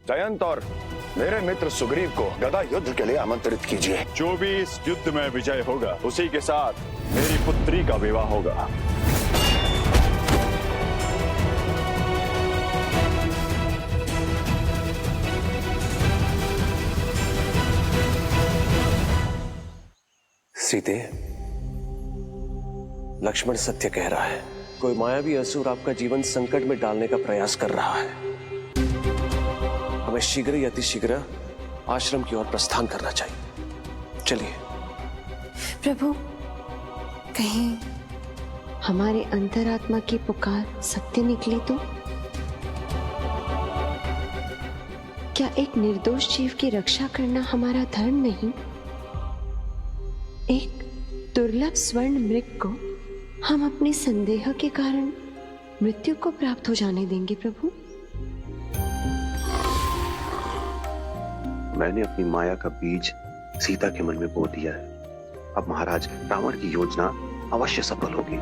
जयंत और मेरे मित्र सुग्रीव को गदा युद्ध के लिए आमंत्रित कीजिए। जो भी इस युद्ध में विजय होगा उसी के साथ मेरी पुत्री का विवाह होगा। सीते, लक्ष्मण सत्य कह रहा है। कोई मायावी असुर आपका जीवन संकट में डालने का प्रयास कर रहा है। हमें शीघ्र ही अतिशीघ्र आश्रम की ओर प्रस्थान करना चाहिए। चलिए। प्रभु, कहीं हमारे अंतरात्मा की पुकार सत्य निकली तो? क्या एक निर्दोष जीव की रक्षा करना हमारा धर्म नहीं? एक दुर्लभ स्वर्ण मृग को हम अपने संदेह के कारण मृत्यु को प्राप्त हो जाने देंगे प्रभु? मैंने अपनी माया का बीज सीता के मन में बो दिया है। अब महाराज, रावण की योजना अवश्य सफल होगी।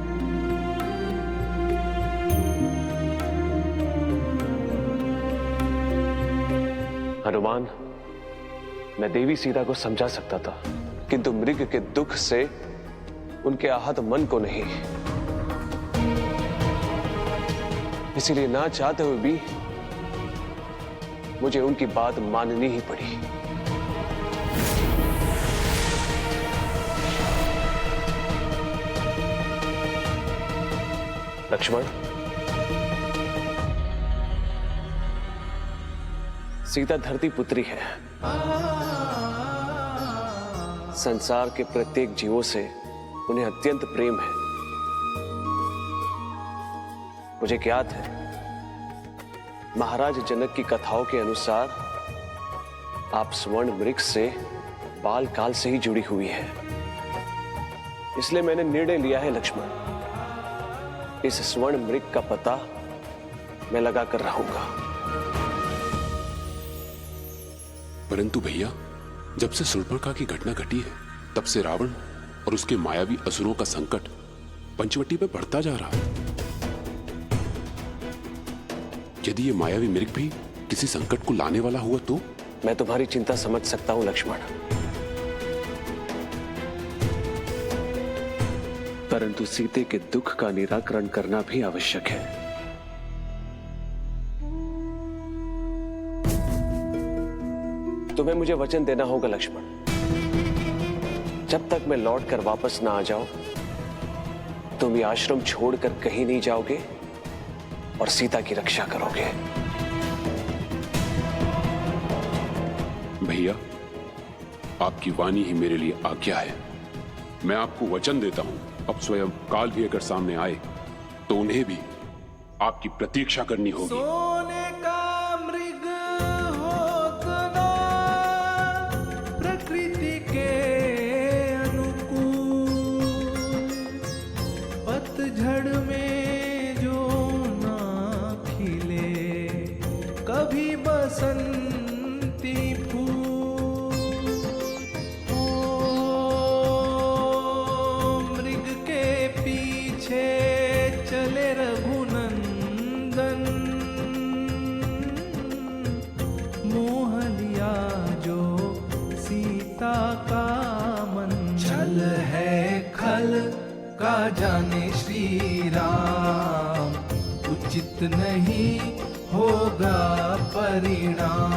हनुमान, मैं देवी सीता को समझा सकता था, किंतु मृग के दुख से उनके आहत मन को नहीं। इसीलिए ना चाहते हुए भी मुझे उनकी बात माननी ही पड़ी। लक्ष्मण, सीता धरती पुत्री है। संसार के प्रत्येक जीवों से उन्हें अत्यंत प्रेम है। मुझे ज्ञात है, महाराज जनक की कथाओं के अनुसार आप स्वर्ण मृग से बाल काल से ही जुड़ी हुई है। इसलिए मैंने निर्णय लिया है लक्ष्मण, इस स्वर्ण मृग का पता मैं लगा कर रहूंगा। परंतु भैया, जब से शूर्पणखा की घटना घटी है तब से रावण और उसके मायावी असुरों का संकट पंचवटी पे बढ़ता जा रहा है। यदि ये मायावी मृग भी किसी संकट को लाने वाला हुआ तो? मैं तुम्हारी चिंता समझ सकता हूं लक्ष्मण, परंतु सीते के दुख का निराकरण करना भी आवश्यक है। तुम्हें मुझे वचन देना होगा लक्ष्मण, जब तक मैं लौट कर वापस ना आ जाऊं तुम ये आश्रम छोड़कर कहीं नहीं जाओगे और सीता की रक्षा करोगे। भैया, आपकी वाणी ही मेरे लिए आज्ञा है। मैं आपको वचन देता हूं, अब स्वयं काल भी अगर सामने आए तो उन्हें भी आपकी प्रतीक्षा करनी होगी। सोने का मृग होतना प्रकृति के अनुकूल, पतझड़ में जो ना खिले कभी बसंती फूल। ओ मृग के पीछे चले रघुनंदन, मोह लिया जो सीता का मन। छल है खल का जाने श्री राम, उचित नहीं होगा परिणाम।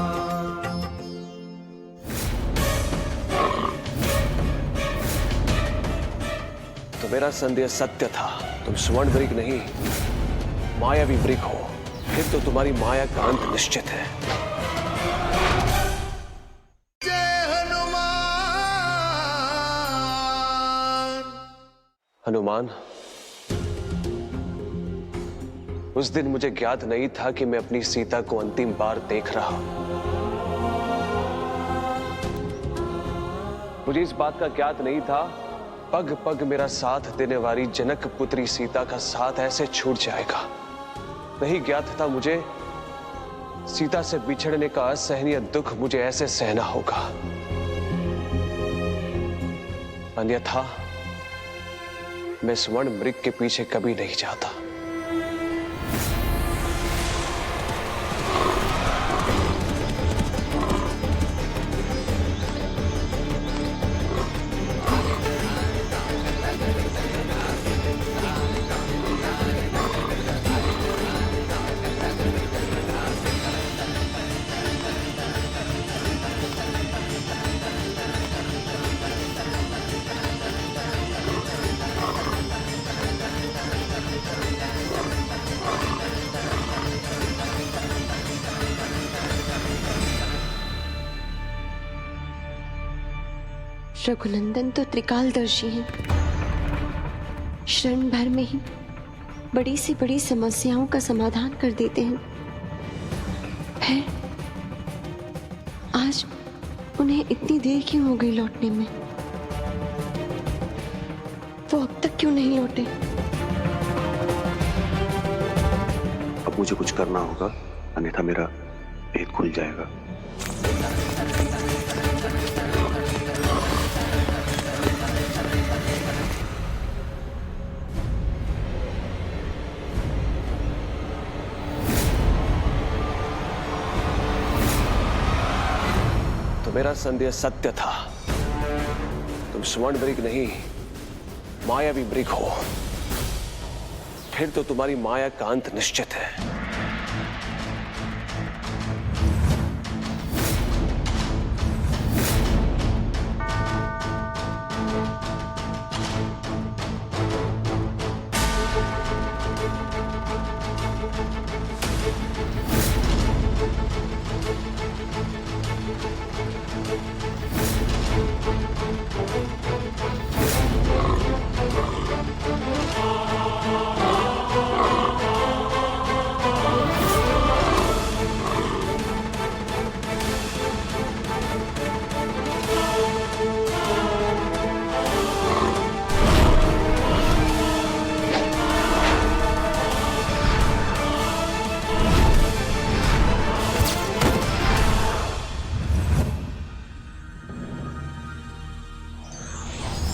तो मेरा संदेह सत्य था, तुम स्वर्ण मृग नहीं मायावी मृग हो। फिर तो तुम्हारी माया का अंत निश्चित है। जय हनुमान। हनुमान, उस दिन मुझे ज्ञात नहीं था कि मैं अपनी सीता को अंतिम बार देख रहा हूं। मुझे इस बात का ज्ञात नहीं था पग पग मेरा साथ देने वाली जनक पुत्री सीता का साथ ऐसे छूट जाएगा। नहीं ज्ञात था मुझे सीता से बिछड़ने का असहनीय दुख मुझे ऐसे सहना होगा। अन्यथा मैं स्वर्ण मृग के पीछे कभी नहीं जाता। रघुनंदन तो त्रिकालदर्शी हैं। क्षण भर में ही बड़ी से बड़ी समस्याओं का समाधान कर देते हैं। फिर आज उन्हें इतनी देर क्यों हो गई लौटने में? वो अब तक क्यों नहीं लौटे? अब मुझे कुछ करना होगा, अन्यथा मेरा भेद खुल जाएगा। तो मेरा संदेह सत्य था। तुम स्वर्ण मृग नहीं, मायावी मृग हो। फिर तो तुम्हारी माया का अंत निश्चित है।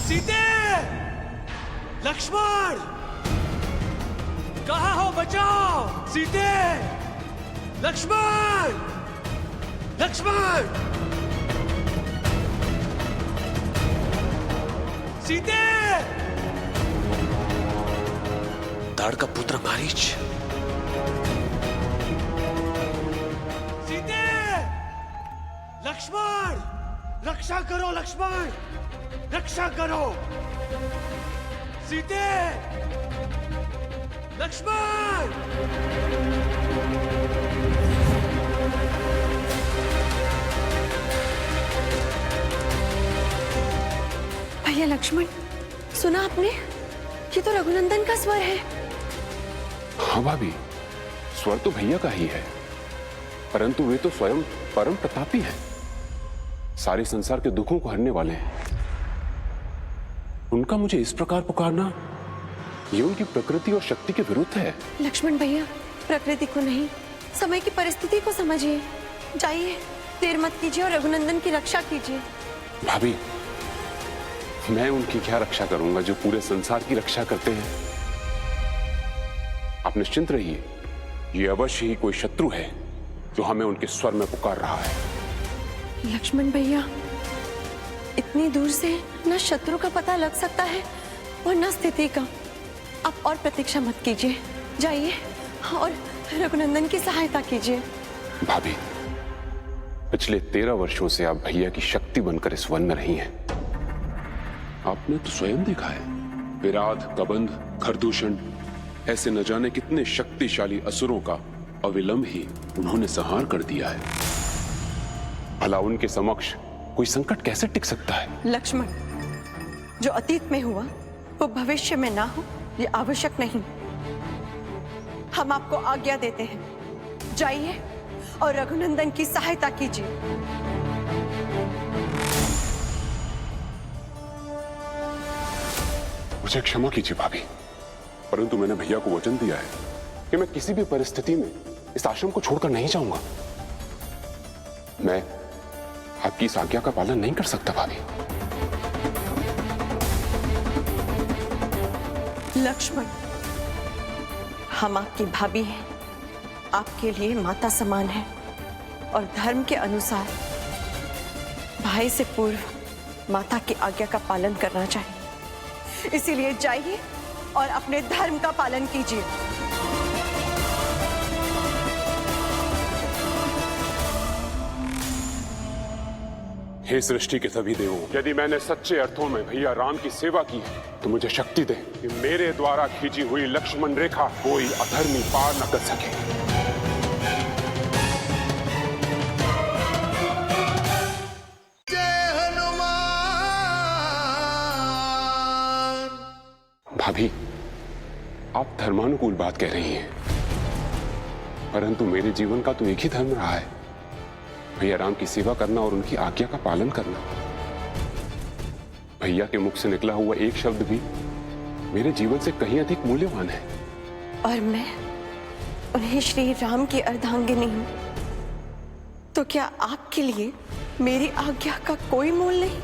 सीते, लक्ष्मण, कहाँ हो? बचाओ! सीते, लक्ष्मण, लक्ष्मण, सीते! ताड़ का पुत्र मारीच। सीते, लक्ष्मण, रक्षा करो लक्ष्मण, रक्षा करो! सीते, लक्ष्मण! भैया लक्ष्मण, सुना आपने? ये तो रघुनंदन का स्वर है। हाँ भाभी, स्वर तो भैया का ही है, परंतु वे तो स्वयं परम प्रतापी हैं। सारे संसार के दुखों को हरने वाले हैं। उनका मुझे इस प्रकार पुकारना, ये उनकी प्रकृति और शक्ति के विरुद्ध है। लक्ष्मण भैया, प्रकृति को नहीं, समय की परिस्थिति को समझिए। जाइए, देर मत कीजिए और रघुनंदन की रक्षा कीजिए। भाभी, मैं उनकी क्या रक्षा करूंगा जो पूरे संसार की रक्षा करते हैं? आप निश्चिंत रहिए, ये अवश्य ही कोई शत्रु है जो हमें उनके स्वर में पुकार रहा है। लक्ष्मण भैया, इतनी दूर से न शत्रु का पता लग सकता है और न स्थिति का। आप और प्रतीक्षा मत कीजिए, जाइए और रघुनंदन की सहायता कीजिए। भाभी, पिछले 13 वर्षों से आप भैया की शक्ति बनकर इस वन में रही हैं। आपने तो स्वयं देखा है, विराट, कबंध, खरदूषण, ऐसे न जाने कितने शक्तिशाली असुरों का अविलंब ही उन्होंने संहार कर दिया है। भला उनके समक्ष कोई संकट कैसे टिक सकता है? लक्ष्मण, जो अतीत में हुआ वो भविष्य में ना हो, ये आवश्यक नहीं। हम आपको आज्ञा देते हैं, जाइए और रघुनंदन की सहायता कीजिए। मुझे क्षमा कीजिए भाभी, परंतु मैंने भैया को वचन दिया है कि मैं किसी भी परिस्थिति में इस आश्रम को छोड़कर नहीं जाऊंगा। मैं आपकी इस आज्ञा का पालन नहीं कर सकता भाभी। लक्ष्मण, हम आपकी भाभी हैं, आपके लिए माता समान है और धर्म के अनुसार भाई से पूर्व माता की आज्ञा का पालन करना चाहिए। इसीलिए जाइए और अपने धर्म का पालन कीजिए। हे सृष्टि के सभी देवों, यदि मैंने सच्चे अर्थों में भैया राम की सेवा की है तो मुझे शक्ति दे कि मेरे द्वारा खींची हुई लक्ष्मण रेखा कोई अधर्मी पार न कर सके। जय हनुमान भाभी, आप धर्मानुकूल बात कह रही हैं, परंतु मेरे जीवन का तो एक ही धर्म रहा है, भैया राम की सेवा करना और उनकी आज्ञा का पालन करना। भैया के मुख से निकला हुआ एक शब्द भी मेरे जीवन से कहीं अधिक मूल्यवान है। और मैं उन्हें श्री राम की अर्धांगिनी हूं, तो क्या आपके लिए मेरी आज्ञा का कोई मोल नहीं?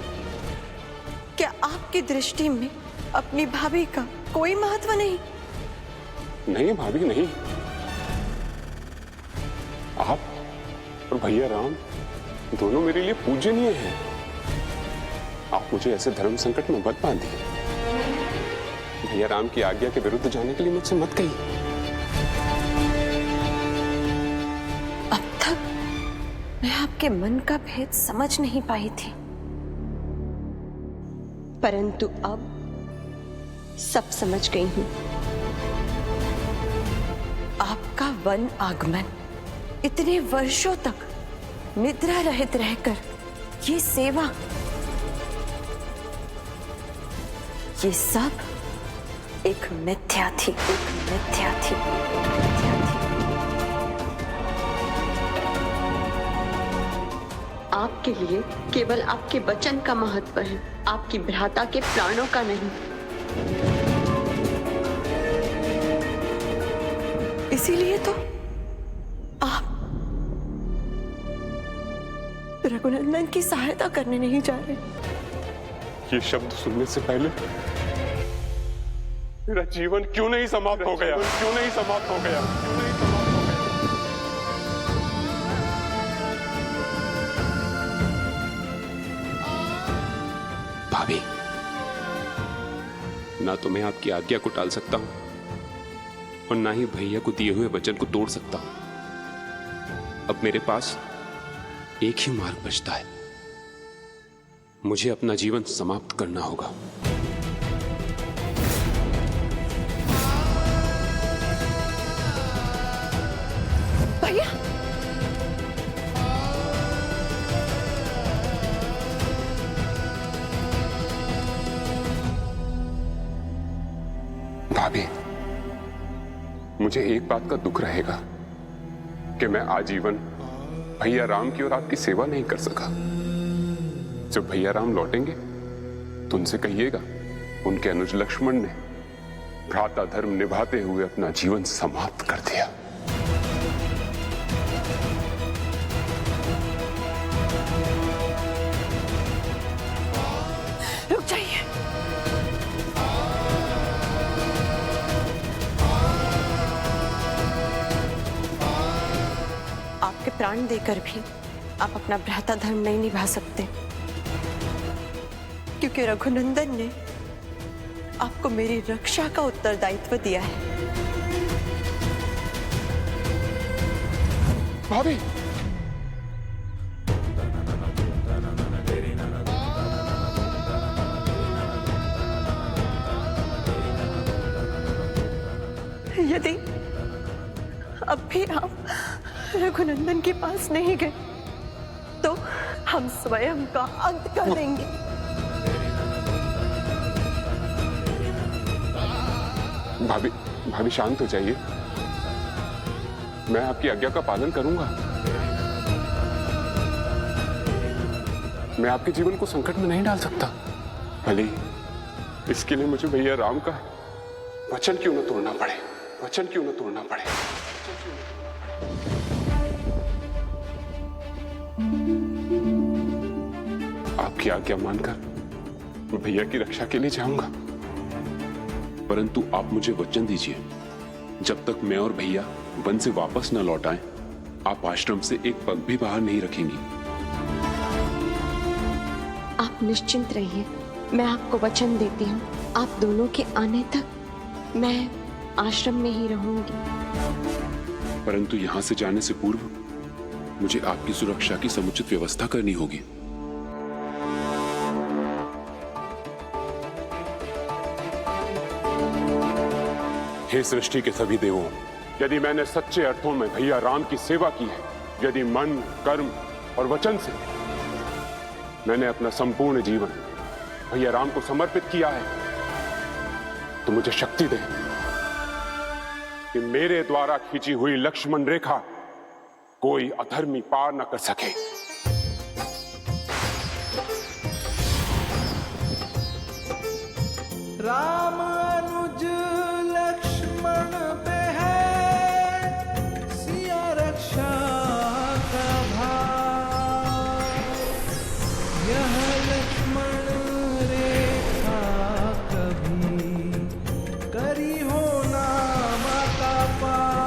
क्या आपकी दृष्टि में अपनी भाभी का कोई महत्व नहीं? नहीं भाभी, नहीं। आप और भैया राम दोनों मेरे लिए पूजनीय हैं। आप मुझे ऐसे धर्म संकट में मत बांधिए। भैया राम की आज्ञा के विरुद्ध जाने के लिए मुझसे मत कहिए। अब तक मैं आपके मन का भेद समझ नहीं पाई थी, परंतु अब सब समझ गई हूं। आपका वन आगमन, इतने वर्षों तक निद्रा रहित रहकर ये सेवा, ये सब एक मिथ्या थी, एक मिथ्या थी, मिथ्या थी। आपके लिए केवल आपके वचन का महत्व है, आपकी भ्राता के प्राणों का नहीं। इसीलिए तो आप रघुनंदन की सहायता करने नहीं जा रहे। ये शब्द सुनने से पहले मेरा जीवन क्यों नहीं समाप्त हो गया? क्यों नहीं समाप्त हो गया? क्यों नहीं समाप्त हो गया? भाभी, ना तो मैं आपकी आज्ञा को टाल सकता हूं और ना ही भैया को दिए हुए वचन को तोड़ सकता हूं। अब मेरे पास एक ही मार्ग बचता है, मुझे अपना जीवन समाप्त करना होगा। भैया, भाभी, मुझे एक बात का दुख रहेगा कि मैं आजीवन भैया राम की और आपकी सेवा नहीं कर सका। जब भैया राम लौटेंगे तो उनसे कहिएगा उनके अनुज लक्ष्मण ने भ्राता धर्म निभाते हुए अपना जीवन समाप्त कर दिया। रुक जाइए। आपके प्राण देकर भी आप अपना भ्राता धर्म नहीं निभा सकते, क्योंकि रघुनंदन ने आपको मेरी रक्षा का उत्तरदायित्व दिया है। भाभी, यदि अब भी आप रघुनंदन के पास नहीं गए तो हम स्वयं का अंत कर देंगे। भाभी, भाभी शांत हो जाइए। मैं आपकी आज्ञा का पालन करूंगा। मैं आपके जीवन को संकट में नहीं डाल सकता, भले ही इसके लिए मुझे भैया राम का वचन क्यों न तोड़ना पड़े, वचन क्यों न तोड़ना पड़े। आपकी आज्ञा मानकर मैं भैया की रक्षा के लिए जाऊंगा, परंतु आप मुझे वचन दीजिए, जब तक मैं और भैया वन से वापस न लौट आए, आप आश्रम से एक पग भी बाहर नहीं रखेंगी। आप निश्चिंत रहिए, मैं आपको वचन देती हूँ, आप दोनों के आने तक मैं आश्रम में ही रहूंगी। परंतु यहां से जाने से पूर्व मुझे आपकी सुरक्षा की समुचित व्यवस्था करनी होगी। हे सृष्टि के सभी देवों, यदि मैंने सच्चे अर्थों में भैया राम की सेवा की है, यदि मन, कर्म और वचन से मैंने अपना संपूर्ण जीवन भैया राम को समर्पित किया है, तो मुझे शक्ति दे कि मेरे द्वारा खींची हुई लक्ष्मण रेखा कोई अधर्मी पार न कर सके। राम अनुज लक्ष्मण पे है सिया रक्षा का भार, यह लक्ष्मण रेखा कभी करी हो ना माता पार।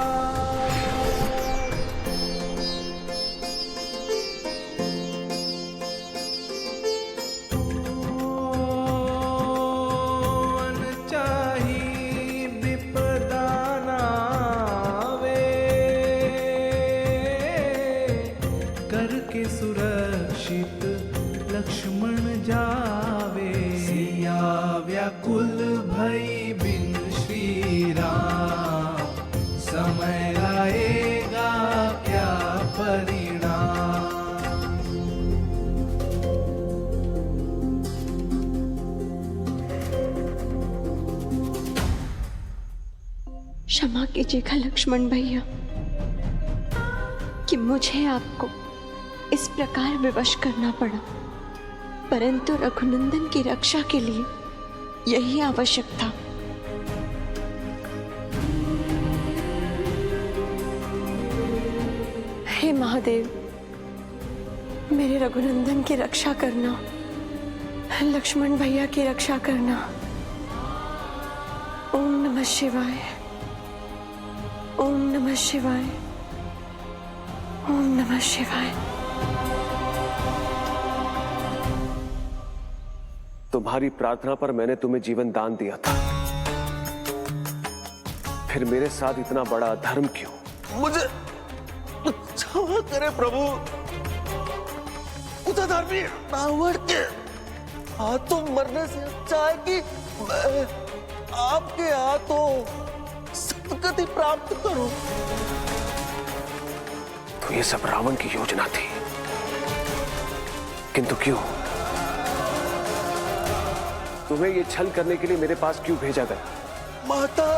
चाही विपदा नावे, करके सुरक्षित लक्ष्मण जावे। सिया व्याकुल भई बिन श्री राम, समय आएगा क्या परिणाम। क्षमा कीजिएगा लक्ष्मण भैया कि मुझे आपको इस प्रकार विवश करना पड़ा, परंतु रघुनंदन की रक्षा के लिए यही आवश्यक था। हे महादेव, मेरे रघुनंदन की रक्षा करना, लक्ष्मण भैया की रक्षा करना। ओम नमः शिवाय, ओम नमः शिवाय, ओम नमः शिवाय। तुम्हारी प्रार्थना पर मैंने तुम्हें जीवन दान दिया था, फिर मेरे साथ इतना बड़ा अधर्म क्यों? मुझे क्षमा करे प्रभु। उस अधर्मी रावण के हाथों मरने से अच्छा है कि मैं आपके हाथों सद्गति प्राप्त करूं। तो ये सब रावण की योजना थी, किंतु क्यों? तुम्हें ये छल करने के लिए मेरे पास क्यों भेजा गया? माता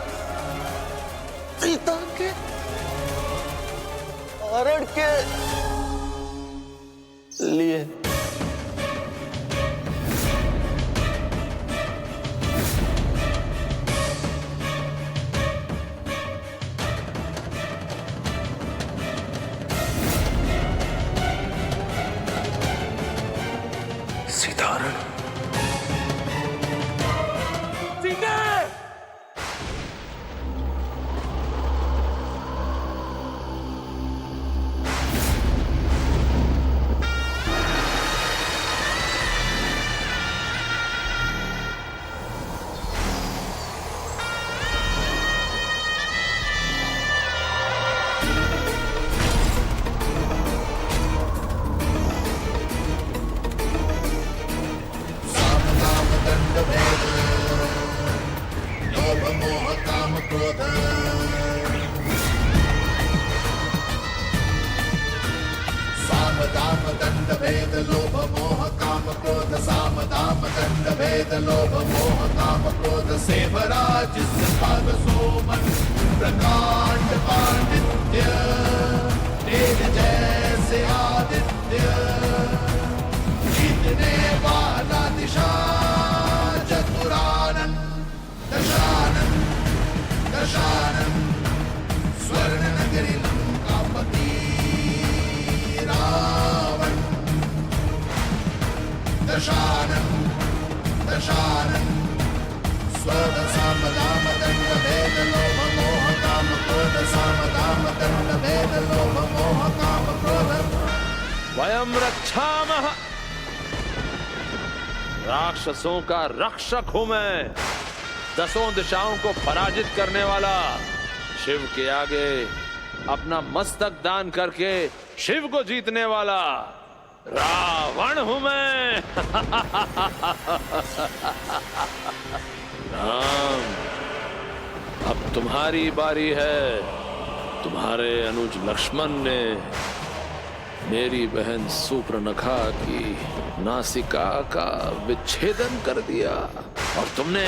सीता के हरण के लिए। सीताहरण? वयम रक्षामः। राक्षसों का रक्षक हूं मैं, दसों दिशाओं को पराजित करने वाला। शिव के आगे अपना मस्तक दान करके शिव को जीतने वाला रावण हूं मैं। राम, अब तुम्हारी बारी है। तुम्हारे अनुज लक्ष्मण ने मेरी बहन सूर्पनखा की नासिका का विच्छेदन कर दिया और तुमने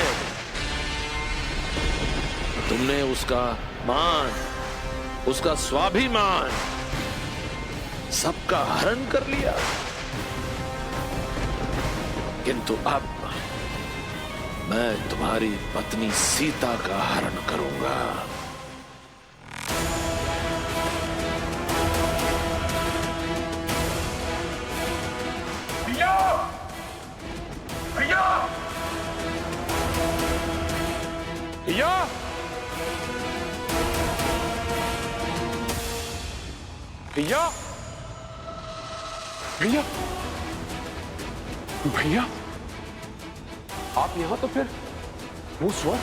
तुमने उसका मान, उसका स्वाभिमान सबका हरण कर लिया। किंतु अब मैं तुम्हारी पत्नी सीता का हरण करूंगा। भैया! भैया! भैया! भैया! भैया! भैया! आप यहां तो फिर वो स्वर?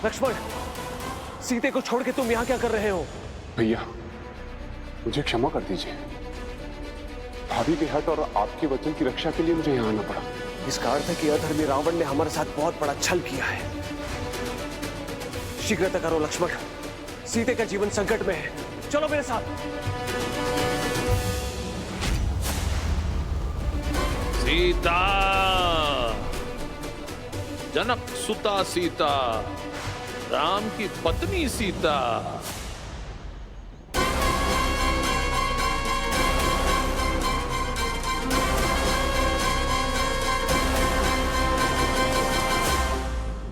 लक्ष्मण, सीते को छोड़ के तुम यहां क्या कर रहे हो? भैया, मुझे क्षमा कर दीजिए। भाभी के हट और आपके वचन की रक्षा के लिए मुझे यहां आना पड़ा। इसका अर्थ है कि अधर्मी रावण ने हमारे साथ बहुत बड़ा छल किया है। शीघ्रता करो लक्ष्मण, सीते का जीवन संकट में है। चलो मेरे साथ। सीता, जनक सुता सीता, राम की पत्नी सीता।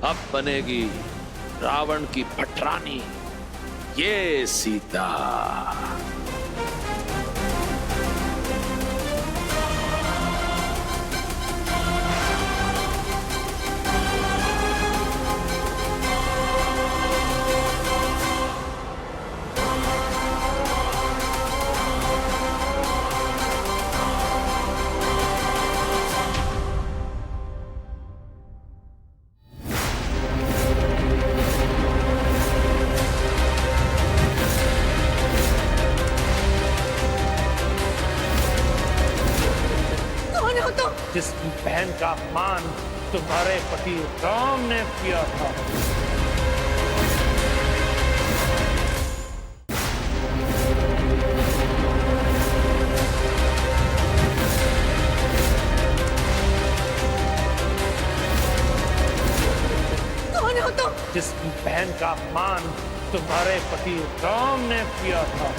अब बनेगी रावण की पटरानी ये सीता। जिस बहन का अपमान तुम्हारे पति राम ने किया था। कौन हो तुम? जिस बहन का अपमान तुम्हारे पति राम ने किया था।